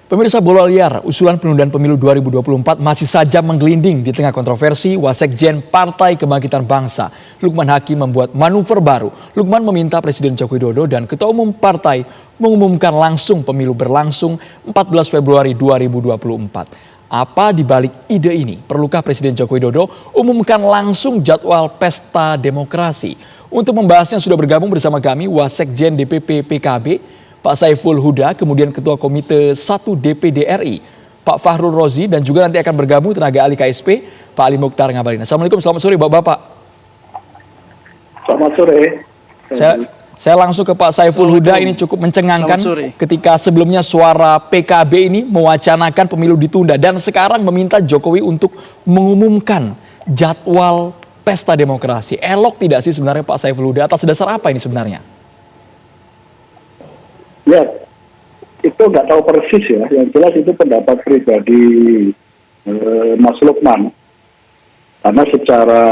Pemirsa, bola liar, usulan penundaan pemilu 2024 masih saja menggelinding di tengah kontroversi Wasekjen Partai Kebangkitan Bangsa. Lukman Hakim membuat manuver baru. Lukman meminta Presiden Joko Widodo dan Ketua Umum Partai mengumumkan langsung pemilu berlangsung 14 Februari 2024. Apa dibalik ide ini? Perlukah Presiden Joko Widodo umumkan langsung jadwal pesta demokrasi? Untuk membahasnya sudah bergabung bersama kami Wasekjen DPP PKB, Pak Saiful Huda, kemudian Ketua Komite 1 DPD RI, Pak Fahrul Rozi, dan juga nanti akan bergabung tenaga ahli KSP, Pak Ali Mukhtar Ngabalin. Assalamualaikum, selamat sore Bapak-Bapak. Selamat sore. Saya langsung ke Pak Saiful Huda. Ini cukup mencengangkan ketika sebelumnya suara PKB ini mewacanakan pemilu ditunda dan sekarang meminta Jokowi untuk mengumumkan jadwal pesta demokrasi. Elok tidak sih sebenarnya Pak Saiful Huda? Atas dasar apa ini sebenarnya? Ya, itu nggak tahu persis ya. Yang jelas itu pendapat pribadi Mas Lukman. Karena secara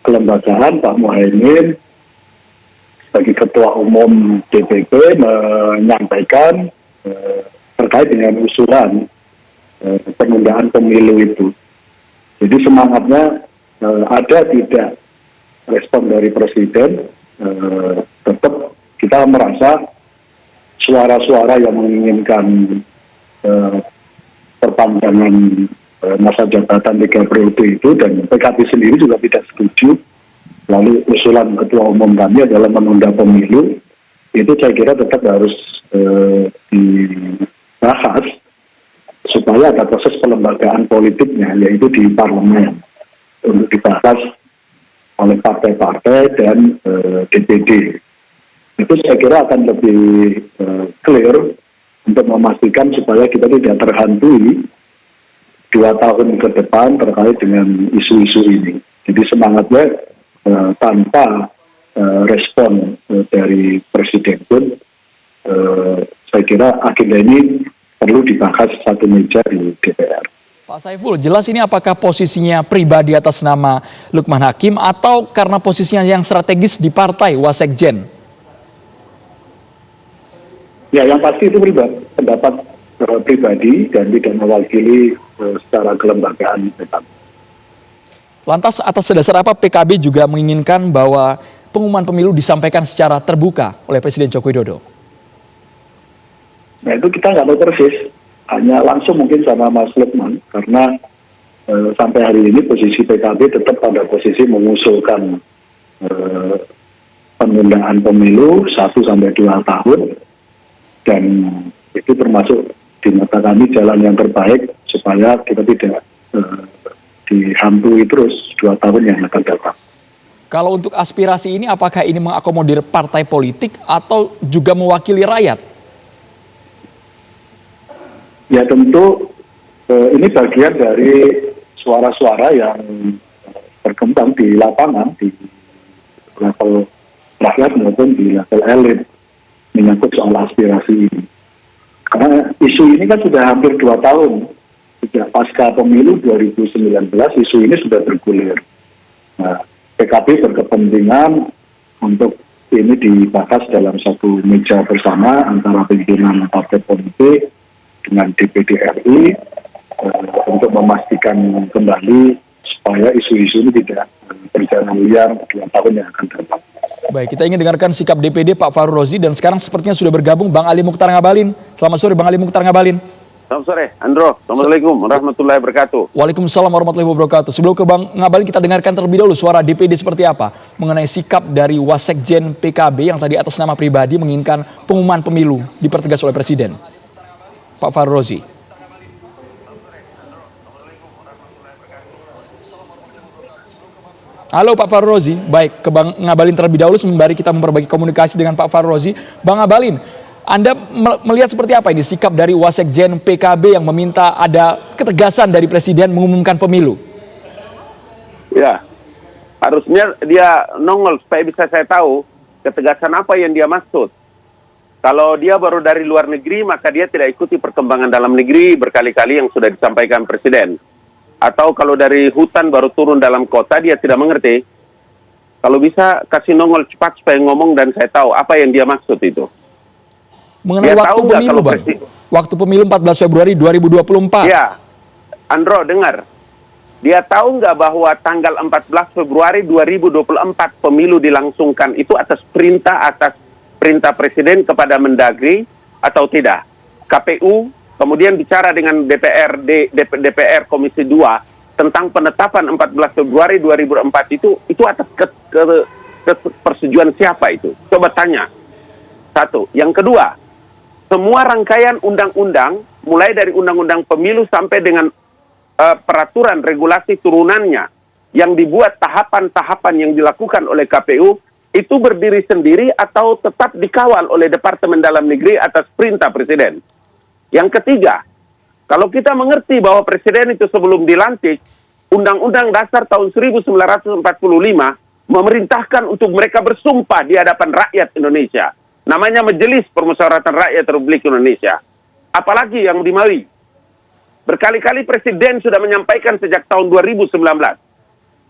kelembagaan Pak Muhaimin sebagai Ketua Umum DPP menyampaikan terkait dengan usulan penundaan pemilu itu. Jadi semangatnya ada tidak respon dari Presiden, tetap kita merasa suara-suara yang menginginkan perpanjangan masa jabatan 3 periode itu, dan PKB sendiri juga tidak setuju. Lalu usulan Ketua Umum kami adalah menunda pemilu, itu saya kira tetap harus dibahas supaya ada proses pelembagaan politiknya, yaitu di parlemen, untuk dibahas oleh partai-partai dan DPD. Itu saya kira akan lebih clear untuk memastikan supaya kita tidak terhantui 2 tahun ke depan terkait dengan isu-isu ini. Jadi semangatnya tanpa respon dari Presiden pun, saya kira agenda ini perlu dibahas satu meja di DPR. Pak Saiful, jelas ini apakah posisinya pribadi atas nama Lukman Hakim atau karena posisinya yang strategis di partai Wasekjen? Ya, yang pasti itu pendapat pribadi dan tidak mewakili secara kelembagaan. Lantas atas dasar apa PKB juga menginginkan bahwa pengumuman pemilu disampaikan secara terbuka oleh Presiden Joko Widodo? Nah, itu kita nggak tahu persis, hanya langsung mungkin sama Mas Lukman, karena sampai hari ini posisi PKB tetap pada posisi mengusulkan penundaan pemilu 1 sampai 2 tahun. Dan itu termasuk di mata kami jalan yang terbaik supaya kita tidak dihantui terus 2 tahun yang akan datang. Kalau untuk aspirasi ini, apakah ini mengakomodir partai politik atau juga mewakili rakyat? Ya tentu ini bagian dari suara-suara yang berkembang di lapangan, di level rakyat maupun di level elit, menyangkut soal aspirasi ini. Karena isu ini kan sudah hampir 2 tahun. Sejak pasca pemilu 2019, isu ini sudah bergulir. Nah, PKB berkepentingan untuk ini dibahas dalam satu meja bersama antara pimpinan partai politik dengan DPD RI untuk memastikan kembali supaya isu-isu ini tidak berjalan liar 2 tahun yang akan datang. Baik, kita ingin dengarkan sikap DPD Pak Fahrul Rozi, dan sekarang sepertinya sudah bergabung Bang Ali Mukhtar Ngabalin. Selamat sore Bang Ali Mukhtar Ngabalin. Selamat sore, Andro. Assalamualaikum warahmatullahi wabarakatuh. Waalaikumsalam warahmatullahi wabarakatuh. Sebelum ke Bang Ngabalin, kita dengarkan terlebih dahulu suara DPD seperti apa mengenai sikap dari Wasekjen PKB yang tadi atas nama pribadi menginginkan pengumuman pemilu dipertegas oleh Presiden. Pak Fahrul Rozi. Halo Pak Fahrul Rozi, baik, ke Bang Ngabalin terlebih dahulu sembari kita memperbaiki komunikasi dengan Pak Fahrul Rozi. Bang Ngabalin, Anda melihat seperti apa ini sikap dari Wasekjen PKB yang meminta ada ketegasan dari Presiden mengumumkan pemilu? Ya, harusnya dia nongol supaya bisa saya tahu ketegasan apa yang dia maksud. Kalau dia baru dari luar negeri, maka dia tidak ikuti perkembangan dalam negeri berkali-kali yang sudah disampaikan Presiden. Atau kalau dari hutan baru turun dalam kota, dia tidak mengerti. Kalau bisa kasih nongol cepat supaya ngomong dan saya tahu apa yang dia maksud itu. Mengenai dia waktu tahu pemilu, Bang. waktu pemilu 14 Februari 2024. Ya, Andro dengar. Dia tahu nggak bahwa tanggal 14 Februari 2024 pemilu dilangsungkan itu atas perintah Presiden kepada Mendagri atau tidak? KPU kemudian bicara dengan DPR Komisi 2 tentang penetapan 14 Februari 2004 itu atas persetujuan siapa itu? Coba tanya. Satu. Yang kedua, semua rangkaian undang-undang mulai dari undang-undang pemilu sampai dengan peraturan regulasi turunannya yang dibuat tahapan-tahapan yang dilakukan oleh KPU itu berdiri sendiri atau tetap dikawal oleh Departemen Dalam Negeri atas perintah Presiden. Yang ketiga, kalau kita mengerti bahwa Presiden itu sebelum dilantik, Undang-Undang Dasar tahun 1945 memerintahkan untuk mereka bersumpah di hadapan rakyat Indonesia. Namanya Majelis Permusyawaratan Rakyat Republik Indonesia. Apalagi yang dimaui. Berkali-kali Presiden sudah menyampaikan sejak tahun 2019,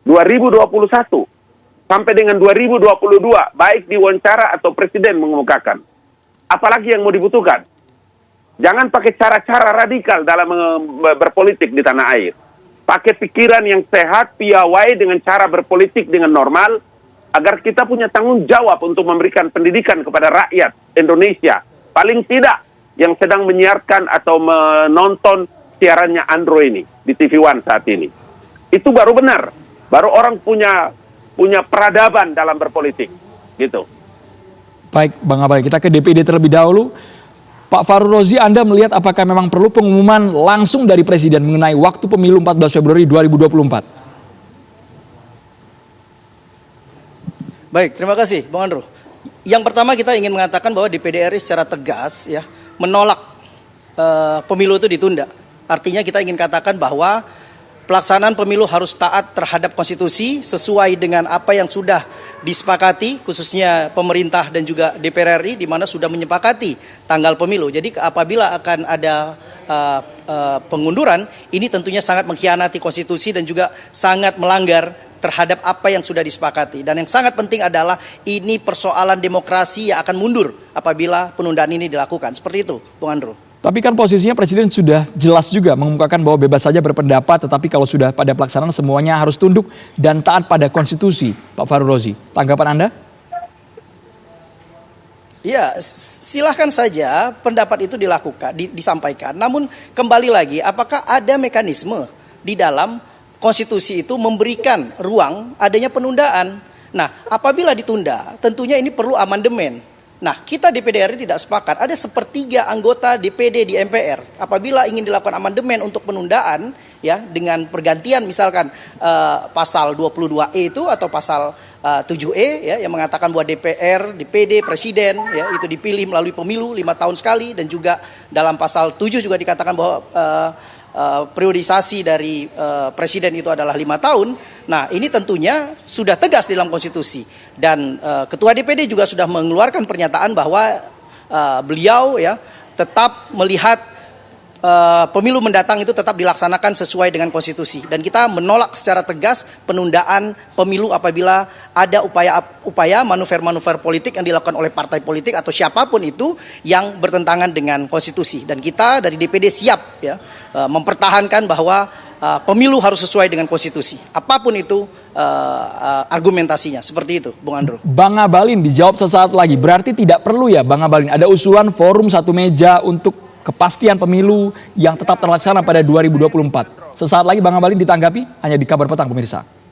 2021, sampai dengan 2022, baik diwawancara atau Presiden mengemukakan. Apalagi yang mau dibutuhkan? Jangan pakai cara-cara radikal dalam berpolitik di tanah air. Pakai pikiran yang sehat, piawai dengan cara berpolitik dengan normal, agar kita punya tanggung jawab untuk memberikan pendidikan kepada rakyat Indonesia. Paling tidak yang sedang menyiarkan atau menonton siarannya Andro ini di TV One saat ini. Itu baru benar. Baru orang punya peradaban dalam berpolitik. Gitu. Baik, Bang Abalin, kita ke DPD terlebih dahulu. Pak Fahrul Rozi, Anda melihat apakah memang perlu pengumuman langsung dari Presiden mengenai waktu pemilu 14 Februari 2024? Baik, terima kasih Bang Andro. Yang pertama kita ingin mengatakan bahwa DPD RI secara tegas ya menolak pemilu itu ditunda. Artinya kita ingin katakan bahwa pelaksanaan pemilu harus taat terhadap konstitusi sesuai dengan apa yang sudah disepakati, khususnya pemerintah dan juga DPR RI di mana sudah menyepakati tanggal pemilu. Jadi apabila akan ada pengunduran, ini tentunya sangat mengkhianati konstitusi dan juga sangat melanggar terhadap apa yang sudah disepakati. Dan yang sangat penting adalah ini persoalan demokrasi yang akan mundur apabila penundaan ini dilakukan. Seperti itu, Bung Andro. Tapi kan posisinya Presiden sudah jelas juga mengemukakan bahwa bebas saja berpendapat, tetapi kalau sudah pada pelaksanaan semuanya harus tunduk dan taat pada konstitusi. Pak Fahrul Rozi, tanggapan Anda? Ya, silahkan saja pendapat itu dilakukan, disampaikan. Namun kembali lagi, apakah ada mekanisme di dalam konstitusi itu memberikan ruang adanya penundaan? Nah, apabila ditunda, tentunya ini perlu amandemen. Nah, kita DPD RI tidak sepakat. Ada sepertiga anggota DPD di MPR. Apabila ingin dilakukan amandemen untuk penundaan, ya dengan pergantian misalkan pasal 22E itu atau pasal 7E ya yang mengatakan bahwa DPR, DPD, Presiden ya itu dipilih melalui pemilu 5 tahun sekali, dan juga dalam pasal 7 juga dikatakan bahwa periodisasi dari Presiden itu adalah 5 tahun. Nah, ini tentunya sudah tegas dalam konstitusi, dan Ketua DPD juga sudah mengeluarkan pernyataan bahwa beliau ya tetap melihat pemilu mendatang itu tetap dilaksanakan sesuai dengan konstitusi, dan kita menolak secara tegas penundaan pemilu apabila ada upaya manuver-manuver politik yang dilakukan oleh partai politik atau siapapun itu yang bertentangan dengan konstitusi. Dan kita dari DPD siap ya mempertahankan bahwa pemilu harus sesuai dengan konstitusi, apapun itu argumentasinya. Seperti itu, Bung Andro. Bang Abalin dijawab sesaat lagi. Berarti tidak perlu ya Bang Abalin ada usulan forum satu meja untuk kepastian pemilu yang tetap terlaksana pada 2024. Sesaat lagi Bang Abalin ditanggapi hanya di Kabar Petang pemirsa.